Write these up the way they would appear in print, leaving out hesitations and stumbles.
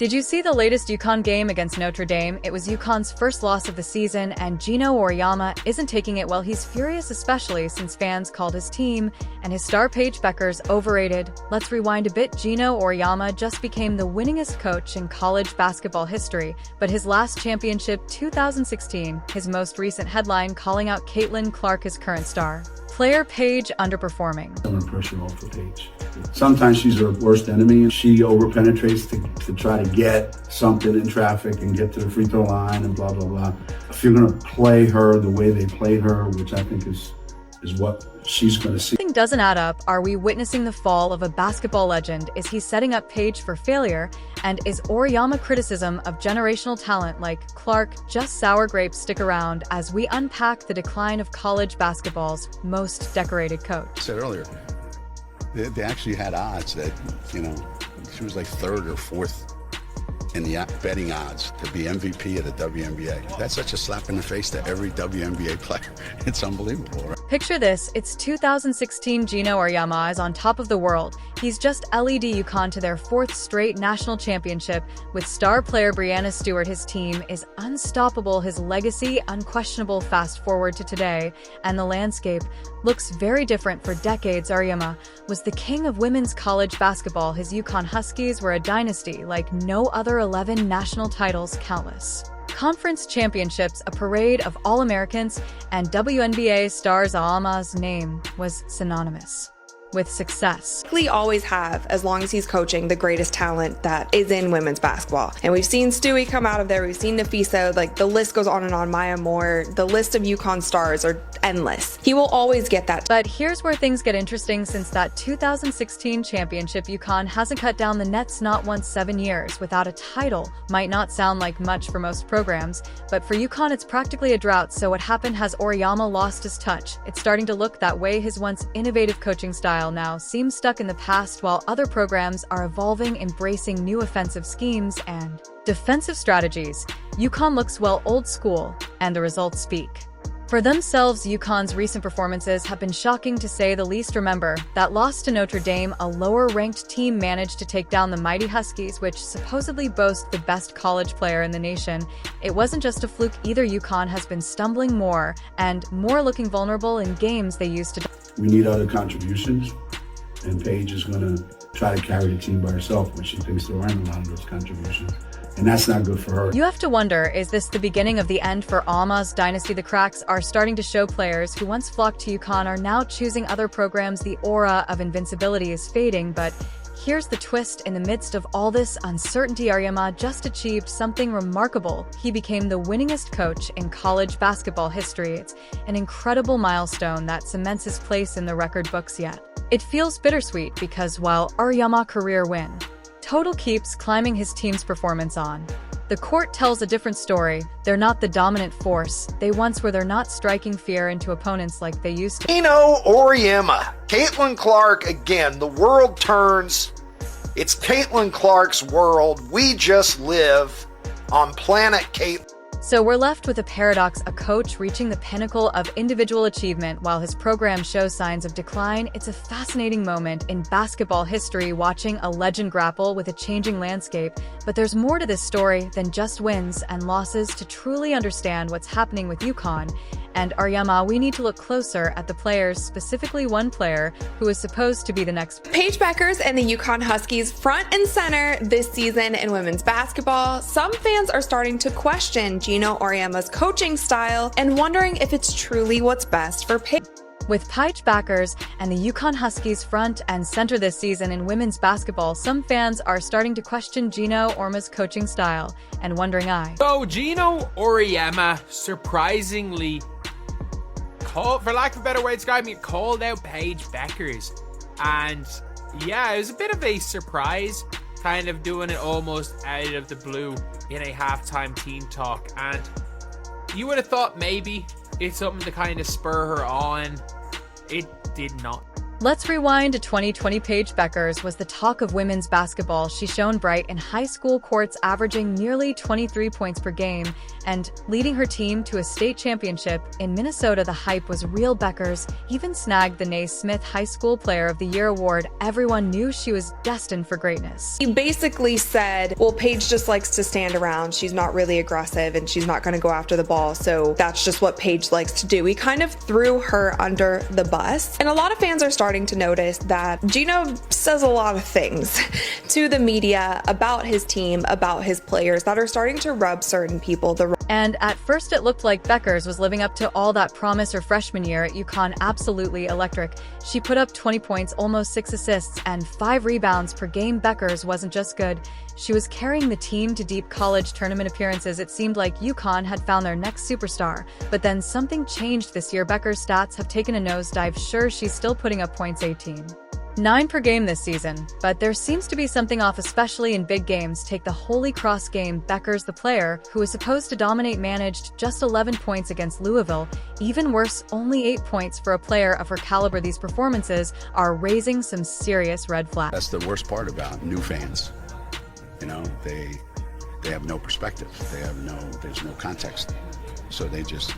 Did you see the latest UConn game against Notre Dame? It was UConn's first loss of the season, and Geno Auriemma isn't taking it well. He's furious, especially since fans called his team and his star Paige Bueckers overrated. Let's rewind a bit. Geno Auriemma just became the winningest coach in college basketball history, but his last championship, 2016, his most recent headline calling out CaitlinClark as current star. Player Paige underperforming. Some pressure off of Paige. Sometimes she's her worst enemy and she over-penetrates to try to get something in traffic and get to the free throw line and blah, blah, blah. If you're going to play her the way they played her, which I think is what she's going to see. Something doesn't add up. Are we witnessing the fall of a basketball legend? Is he setting up Paige for failure? And is Auriemma criticism of generational talent like Clark just sour grapes? Stick around as we unpack the decline of college basketball's most decorated coach. I said earlier, they actually had odds that, she was like third or fourth in the betting odds to be MVP of the WNBA. That's such a slap in the face to every WNBA player. It's unbelievable, right? Picture this, it's 2016. Geno Auriemma is on top of the world. He's just led UConn to their fourth straight national championship. With star player Breanna Stewart, his team is unstoppable, his legacy unquestionable. Fast forward to today, and the landscape looks very different. For decades, Auriemma was the king of women's college basketball. His UConn Huskies were a dynasty like no other. 11 national titles, countless conference championships, a parade of All-Americans, and WNBA stars. Auriemma's name was synonymous with success. We always have, as long as he's coaching, the greatest talent that is in women's basketball. And we've seen Stewie come out of there, we've seen Nafisa, like the list goes on and on. Maya Moore, the list of UConn stars are endless. He will always get that. But here's where things get interesting. Since that 2016 championship, UConn hasn't cut down the nets not once. 7 years without a title might not sound like much for most programs, but for UConn it's practically a drought. So what happened? Has Auriemma lost his touch? It's starting to look that way. His once innovative coaching style now seems stuck in the past, while other programs are evolving, embracing new offensive schemes and defensive strategies. UConn looks old school, and the results speak for themselves. UConn's recent performances have been shocking to say the least. Remember that loss to Notre Dame, a lower-ranked team managed to take down the mighty Huskies, which supposedly boast the best college player in the nation. It wasn't just a fluke either. UConn has been stumbling more and more, looking vulnerable in games they used to. We need other contributions, and Paige is going to try to carry the team by herself, but she thinks there aren't a lot of those contributions. And that's not good for her. You have to wonder, is this the beginning of the end for Auriemma's dynasty? The cracks are starting to show. Players who once flocked to UConn are now choosing other programs. The aura of invincibility is fading, but here's the twist. In the midst of all this uncertainty, Auriemma just achieved something remarkable. He became the winningest coach in college basketball history. It's an incredible milestone that cements his place in the record books. Yet it feels bittersweet because while Auriemma's career win total keeps climbing, his team's performance on the court tells a different story. They're not the dominant force they once were. They're not striking fear into opponents like they used to. Geno Auriemma, CaitlinClark again. The world turns. It's CaitlinClark's world. We just live on planet Caitlin. So we're left with a paradox, a coach reaching the pinnacle of individual achievement while his program shows signs of decline. It's a fascinating moment in basketball history, watching a legend grapple with a changing landscape. But there's more to this story than just wins and losses. To truly understand what's happening with UConn and Auriemma, we need to look closer at the players, specifically one player who is supposed to be the next. Paige Bueckers and the UConn Huskies front and center this season in women's basketball. Some fans are starting to question Geno Auriemma's coaching style and wondering if it's truly what's best for Paige. With Paige Bueckers and the UConn Huskies front and center this season in women's basketball, some fans are starting to question Geno Auriemma's coaching style and wondering So Geno Auriemma surprisingly, for lack of a better way of describing it, called out Paige Bueckers. And yeah, it was a bit of a surprise, kind of doing it almost out of the blue in a halftime team talk. And you would have thought maybe it's something to kind of spur her on. It did not. Let's rewind to 2020. Paige Bueckers was the talk of women's basketball. She shone bright in high school courts, averaging nearly 23 points per game and leading her team to a state championship. In Minnesota, the hype was real. Bueckers even snagged the Naismith High School Player of the Year award. Everyone knew she was destined for greatness. He basically said, well, Paige just likes to stand around. She's not really aggressive and she's not going to go after the ball. So that's just what Paige likes to do. He kind of threw her under the bus. And a lot of fans are starting to notice that Geno says a lot of things to the media about his team, about his players, that are starting to rub certain people the wrong. And at first it looked like Bueckers was living up to all that promise. Her freshman year at UConn, absolutely electric. She put up 20 points, almost 6 assists, and 5 rebounds per game. Bueckers wasn't just good. She was carrying the team to deep college tournament appearances. It seemed like UConn had found their next superstar. But then something changed this year. Bueckers' stats have taken a nosedive. Sure, she's still putting up points, 9 per game this season, but there seems to be something off, especially in big games. Take the Holy Cross game. Bueckers, the player who was supposed to dominate, managed just 11 points against Louisville. Even worse, only 8 points for a player of her caliber. These performances are raising some serious red flags. That's the worst part about new fans. You know, they have no perspective. There's no context. So they just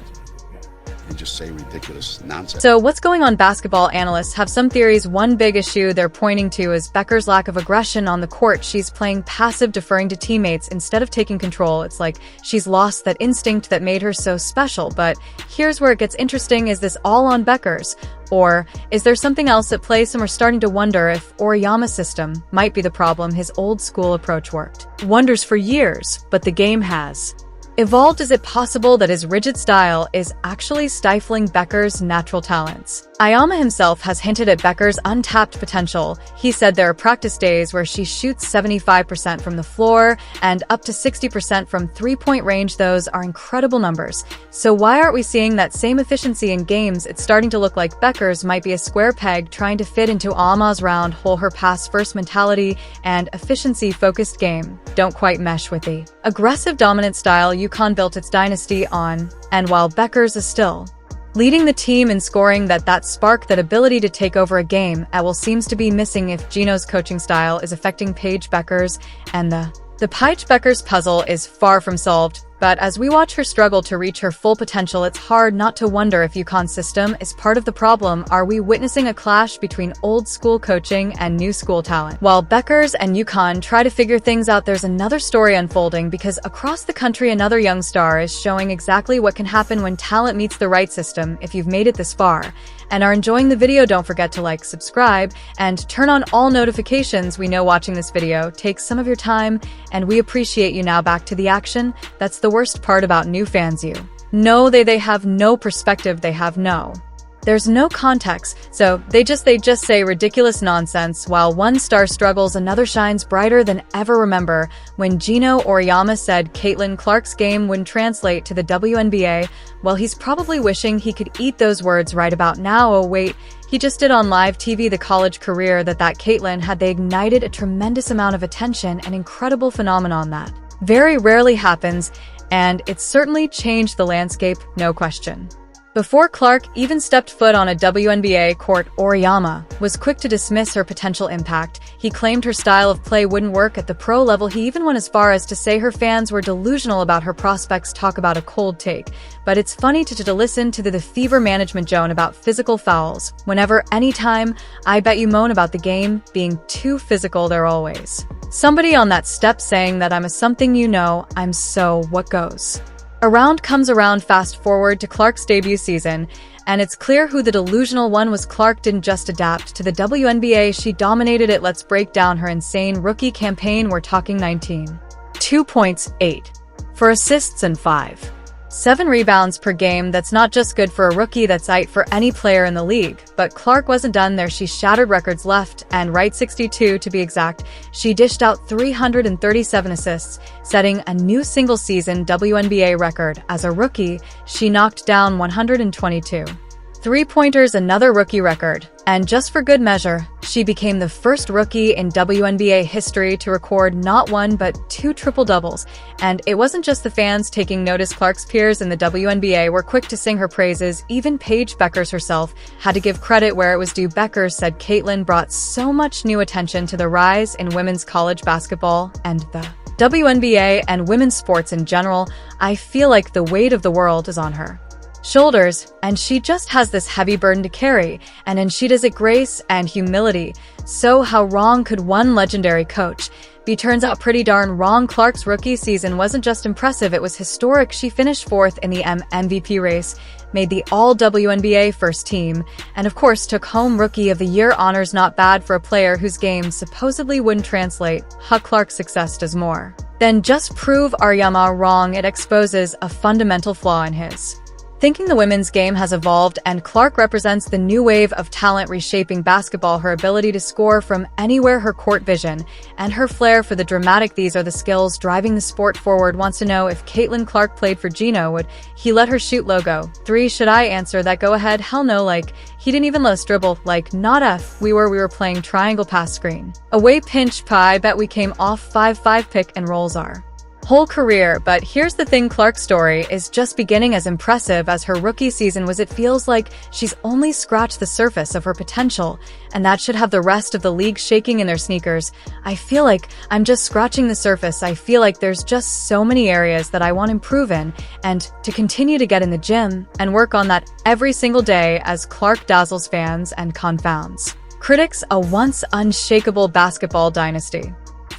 say ridiculous nonsense. So what's going on? Basketball analysts have some theories. One big issue they're pointing to is Bueckers' lack of aggression on the court. She's playing passive, deferring to teammates instead of taking control. It's like she's lost that instinct that made her so special. But here's where it gets interesting. Is this all on Bueckers? Or is there something else at play? Some are starting to wonder if Auriemma's system might be the problem. His old school approach worked wonders for years, but the game has evolved. Is it possible that his rigid style is actually stifling Bueckers' natural talents? Auriemma himself has hinted at Bueckers' untapped potential. He said there are practice days where she shoots 75% from the floor and up to 60% from three-point range. Those are incredible numbers. So why aren't we seeing that same efficiency in games? It's starting to look like Bueckers might be a square peg trying to fit into Auriemma's round hole. Her pass-first mentality and efficiency-focused game don't quite mesh with the aggressive, dominant style UConn built its dynasty on. And while Bueckers is still leading the team in scoring, that spark, that ability to take over a game, seems to be missing if Geno's coaching style is affecting Paige Bueckers. And the Paige Bueckers puzzle is far from solved. But as we watch her struggle to reach her full potential, it's hard not to wonder if UConn's system is part of the problem. Are we witnessing a clash between old school coaching and new school talent? While Bueckers and UConn try to figure things out, there's another story unfolding, because across the country another young star is showing exactly what can happen when talent meets the right system. If you've made it this far and are enjoying the video, don't forget to like, subscribe, and turn on all notifications. We know watching this video takes some of your time, and we appreciate you. Now back to the action. That's the worst part about new fans. You know they have no perspective. There's no context, so they just say ridiculous nonsense. While one star struggles, another shines brighter than ever. Remember when Geno Auriemma said CaitlinClark's game wouldn't translate to the WNBA? Well, he's probably wishing he could eat those words right about now. Oh wait, he just did on live TV. The college career that Caitlin had, they ignited a tremendous amount of attention, an incredible phenomenon that very rarely happens, and it's certainly changed the landscape, no question. Before Clark even stepped foot on a WNBA court, Auriemma was quick to dismiss her potential impact. He claimed her style of play wouldn't work at the pro level. He even went as far as to say her fans were delusional about her prospects. Talk about a cold take. But it's funny to listen to the fever management Joan about physical fouls. Whenever, anytime, I bet you moan about the game being too physical, they're always somebody on that step saying that I'm a something, I'm so what goes around comes around. Fast forward to Clark's debut season, and it's clear who the delusional one was. Clark didn't just adapt to the WNBA, she dominated it. Let's break down her insane rookie campaign. We're talking 2 points, 8 for assists, and 7 rebounds per game. That's not just good for a rookie, that's right for any player in the league. But Clark wasn't done there. She shattered records left and right, 62 to be exact. She dished out 337 assists, setting a new single-season WNBA record. As a rookie, she knocked down 122 Three-pointers, another rookie record. And just for good measure, she became the first rookie in WNBA history to record not one but two triple-doubles. And it wasn't just the fans taking notice. Clark's peers in the WNBA were quick to sing her praises. Even Paige Bueckers herself had to give credit where it was due. Bueckers said Caitlin brought so much new attention to the rise in women's college basketball and the WNBA and women's sports in general. I feel like the weight of the world is on her shoulders, and she just has this heavy burden to carry, and she does it grace and humility. So how wrong could one legendary coach be? Turns out pretty darn wrong. Clark's rookie season wasn't just impressive, it was historic. She finished fourth in the MVP race, made the All-WNBA first team, and of course took home Rookie of the Year honors. Not bad for a player whose game supposedly wouldn't translate. Clark's success does more than just prove Auriemma wrong. It exposes a fundamental flaw in his thinking. The women's game has evolved, and Clark represents the new wave of talent reshaping basketball. Her ability to score from anywhere, her court vision, and her flair for the dramatic, these are the skills driving the sport forward. Wants to know if CaitlinClark played for Geno, would he let her shoot logo 3? Should I answer that? Go ahead. Hell no. Like, he didn't even let us dribble. Like, not F. We were playing triangle pass screen. Away pinch pie. Bet we came off 5-5 pick and rolls our whole career. But here's the thing, Clark's story is just beginning. As impressive as her rookie season was, it feels like she's only scratched the surface of her potential, and that should have the rest of the league shaking in their sneakers. I feel like I'm just scratching the surface. I feel like there's just so many areas that I want to improve in, and to continue to get in the gym and work on that every single day as Clark dazzles fans and confounds critics. A once unshakable basketball dynasty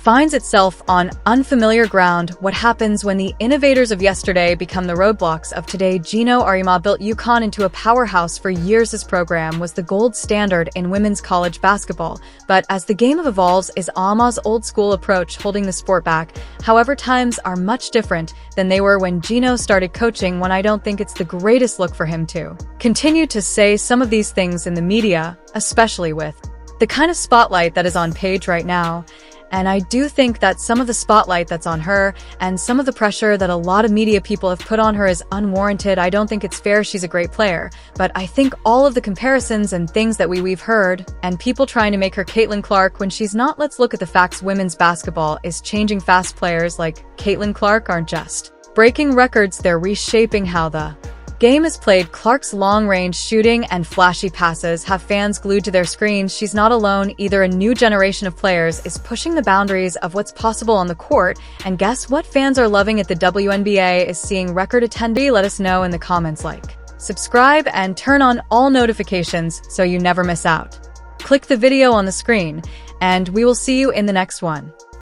finds itself on unfamiliar ground. What happens when the innovators of yesterday become the roadblocks of today? Geno Auriemma built UConn into a powerhouse for years. His program was the gold standard in women's college basketball. But as the game evolves, is Auriemma's old school approach holding the sport back? However, times are much different than they were when Geno started coaching. When I don't think it's the greatest look for him to continue to say some of these things in the media, especially with the kind of spotlight that is on Paige right now. And I do think that some of the spotlight that's on her and some of the pressure that a lot of media people have put on her is unwarranted. I don't think it's fair. She's a great player, but I think all of the comparisons and things that we've heard and people trying to make her CaitlinClark when she's not. Let's look at the facts. Women's basketball is changing fast. Players like CaitlinClark aren't just breaking records, they're reshaping how the game is played. Clark's long-range shooting and flashy passes have fans glued to their screens. She's not alone either. A new generation of players is pushing the boundaries of what's possible on the court, and guess what fans are loving it? The WNBA is seeing record attendance. Let us know in the comments. Like, subscribe, and turn on all notifications so you never miss out. Click the video on the screen, and we will see you in the next one.